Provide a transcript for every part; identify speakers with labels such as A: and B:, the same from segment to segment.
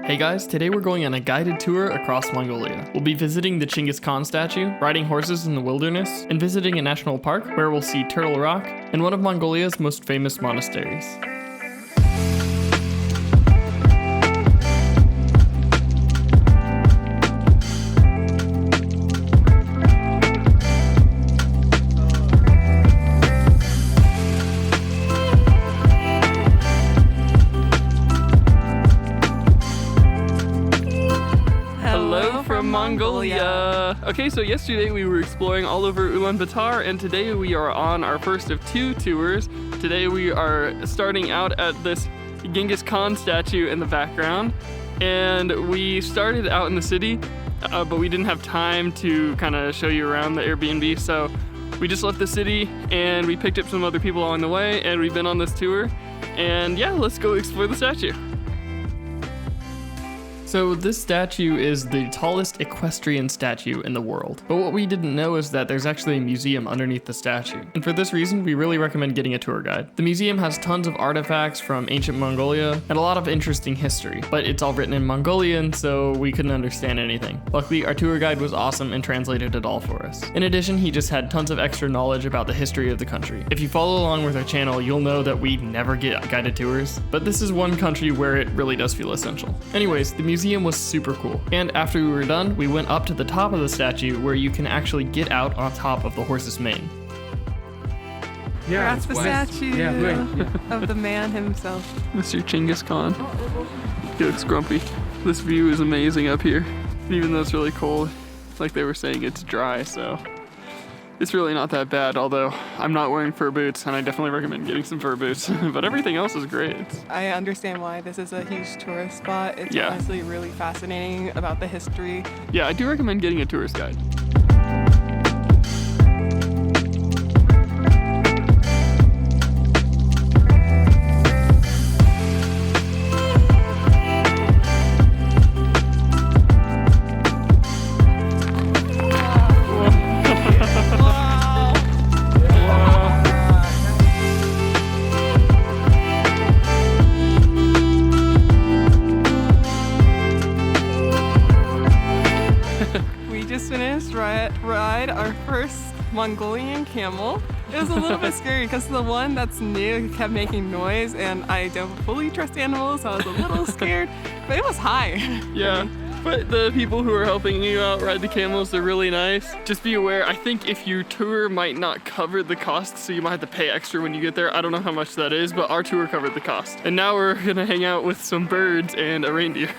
A: Hey guys, today we're going on a guided tour across Mongolia. We'll be visiting the Chinggis Khaan statue, riding horses in the wilderness, and visiting a national park where we'll see Turtle Rock and one of Mongolia's most famous monasteries. Mongolia. Okay, so yesterday we were exploring all over Ulaanbaatar, and today we are on our first of two tours. Today we are starting out at this Chinggis Khaan statue in the background, and we started out in the city, but we didn't have time to kind of show you around the Airbnb, so we just left the city and we picked up some other people along the way, and we've been on this tour, and yeah, let's go explore the statue. So this statue is the tallest equestrian statue in the world. But what we didn't know is that there's actually a museum underneath the statue. And for this reason, we really recommend getting a tour guide. The museum has tons of artifacts from ancient Mongolia and a lot of interesting history, but it's all written in Mongolian, so we couldn't understand anything. Luckily, our tour guide was awesome and translated it all for us. In addition, he just had tons of extra knowledge about the history of the country. If you follow along with our channel, you'll know that we never get guided tours, but this is one country where it really does feel essential. Anyways, the museum was super cool, and after we were done, we went up to the top of the statue where you can actually get out on top of the horse's mane.
B: Yeah, that's the statue of the man himself.
A: Mr. Chinggis Khan. He looks grumpy. This view is amazing up here. Even though it's really cold, like they were saying, it's dry, so it's really not that bad, although I'm not wearing fur boots, and I definitely recommend getting some fur boots. But everything else is great.
B: I understand why this is a huge tourist spot. It's honestly really fascinating about the history.
A: Yeah, I do recommend getting a tourist guide.
B: Ride our first Mongolian camel. It was a little bit scary because the one that's new kept making noise, and I don't fully trust animals, so I was a little scared, but it was high.
A: Yeah, but the people who are helping you out ride the camels are really nice. Just be aware, I think if your tour might not cover the cost, so you might have to pay extra when you get there. I don't know how much that is, but our tour covered the cost. And now we're gonna hang out with some birds and a reindeer.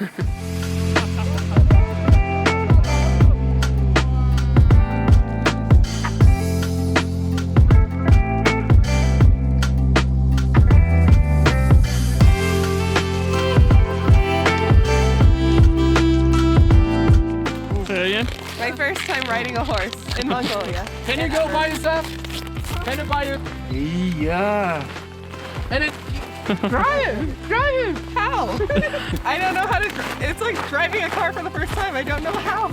B: My first time riding a horse in Mongolia.
C: Can you go by yourself? Can you by your... Yeah. And it... Drive him!
B: How? I don't know how to... It's like driving a car for the first time. I don't know how.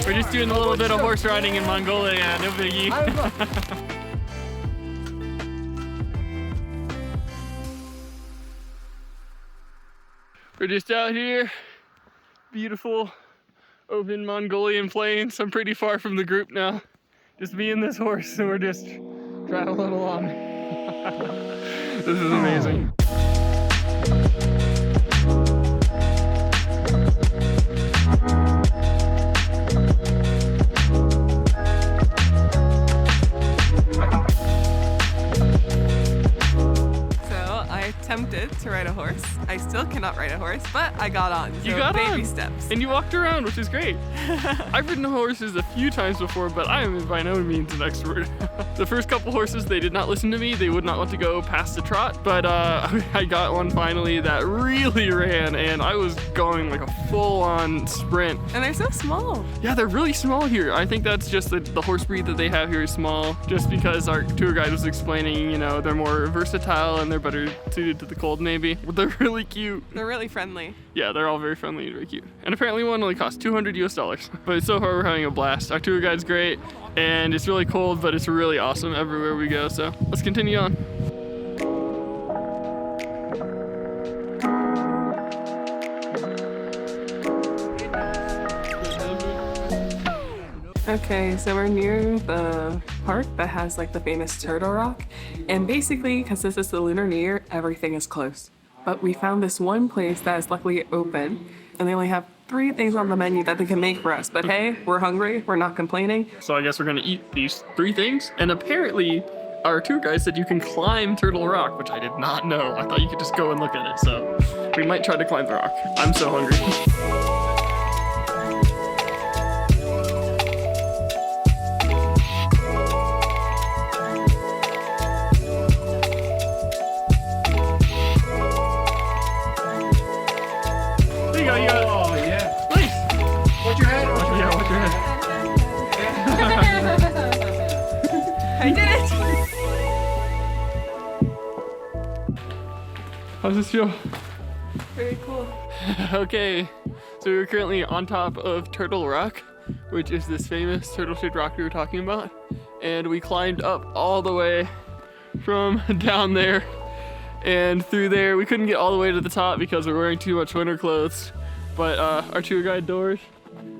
A: We're just doing a little bit of horse riding in Mongolia. No biggie. We're just out here. Beautiful open Mongolian plains. I'm pretty far from the group now. Just me and this horse, and we're just traveling along. This is amazing.
B: Attempted to ride a horse. I still cannot ride a horse, but I got on. So
A: you got
B: baby
A: on.
B: steps.
A: And you walked around, which is great. I've ridden horses a few times before, but I am by no means an expert. The first couple horses, they did not listen to me. They would not want to go past the trot, but I got one finally that really ran, and I was going like a full-on sprint.
B: And they're so small.
A: Yeah, they're really small here. I think that's just the horse breed that they have here is small, just because our tour guide was explaining, you know, they're more versatile and they're better suited to the cold maybe. But they're really cute.
B: They're really friendly.
A: Yeah, they're all very friendly and very cute. And apparently one only costs $200 US. But so far we're having a blast. Our tour guide's great, and it's really cold, but it's really awesome everywhere we go. So let's continue on.
B: Okay, so we're near the park that has like the famous Turtle Rock. And basically, because this is the Lunar New Year, everything is closed. But we found this one place that is luckily open, and they only have 3 things on the menu that they can make for us. But hey, we're hungry, we're not complaining.
A: So I guess we're gonna eat these 3 things. And apparently, our tour guide said you can climb Turtle Rock, which I did not know. I thought you could just go and look at it. So we might try to climb the rock. I'm so hungry.
C: Oh, yeah.
A: Nice.
C: Watch your head.
A: Yeah, watch your head.
B: I did it!
A: How's this feel?
B: Very cool.
A: Okay, so we're currently on top of Turtle Rock, which is this famous turtle-shaped rock we were talking about. And we climbed up all the way from down there and through there. We couldn't get all the way to the top because we're wearing too much winter clothes. But our tour guide Doris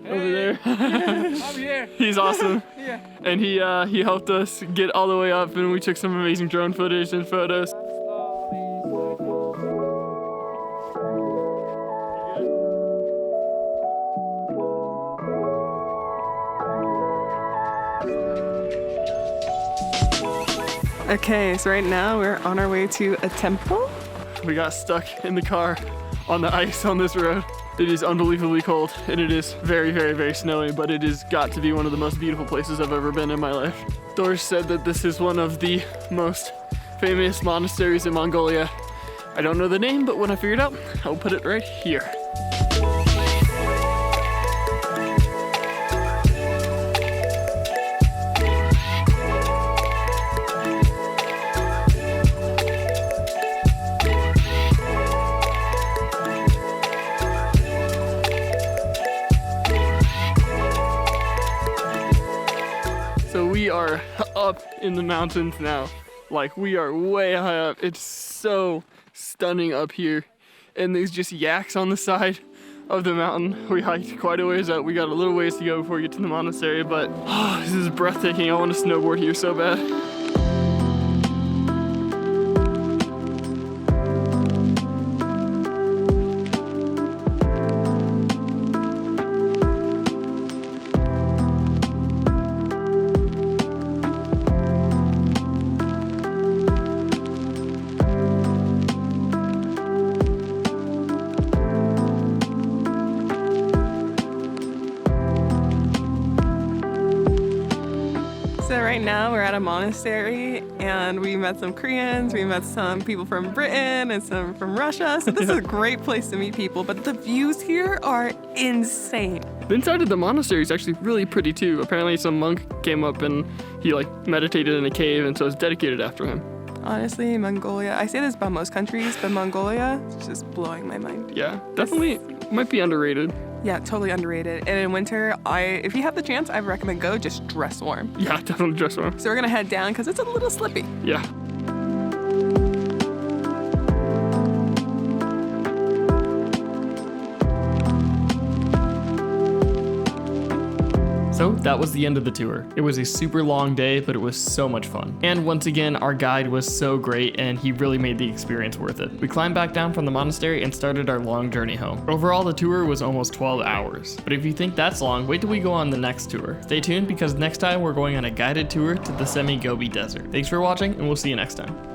A: over there,
C: I'm here.
A: he's awesome.
C: Yeah.
A: And he helped us get all the way up, and we took some amazing drone footage and photos.
B: Okay, so right now we're on our way to a temple.
A: We got stuck in the car on the ice on this road. It is unbelievably cold, and it is very, very, very snowy, but it has got to be one of the most beautiful places I've ever been in my life. Doris said that this is one of the most famous monasteries in Mongolia. I don't know the name, but when I figure it out, I'll put it right here. So we are up in the mountains now. Like, we are way high up. It's so stunning up here. And there's just yaks on the side of the mountain. We hiked quite a ways up. We got a little ways to go before we get to the monastery, but this is breathtaking. I want to snowboard here so bad.
B: So right now we're at a monastery and we met some Koreans, we met some people from Britain and some from Russia. So this is a great place to meet people, but the views here are insane.
A: The inside of the monastery is actually really pretty too. Apparently some monk came up and he meditated in a cave, and so it's dedicated after him.
B: Honestly, Mongolia, I say this about most countries, but Mongolia is just blowing my mind.
A: Yeah, definitely might be underrated.
B: Yeah, totally underrated. And in winter, if you have the chance, I recommend go, just dress warm.
A: Yeah, definitely dress warm.
B: So we're gonna head down because it's a little slippy.
A: Yeah. So that was the end of the tour. It was a super long day, but it was so much fun. And once again, our guide was so great, and he really made the experience worth it. We climbed back down from the monastery and started our long journey home. Overall, the tour was almost 12 hours. But if you think that's long, wait till we go on the next tour. Stay tuned, because next time we're going on a guided tour to the semi-gobi desert. Thanks for watching, and we'll see you next time.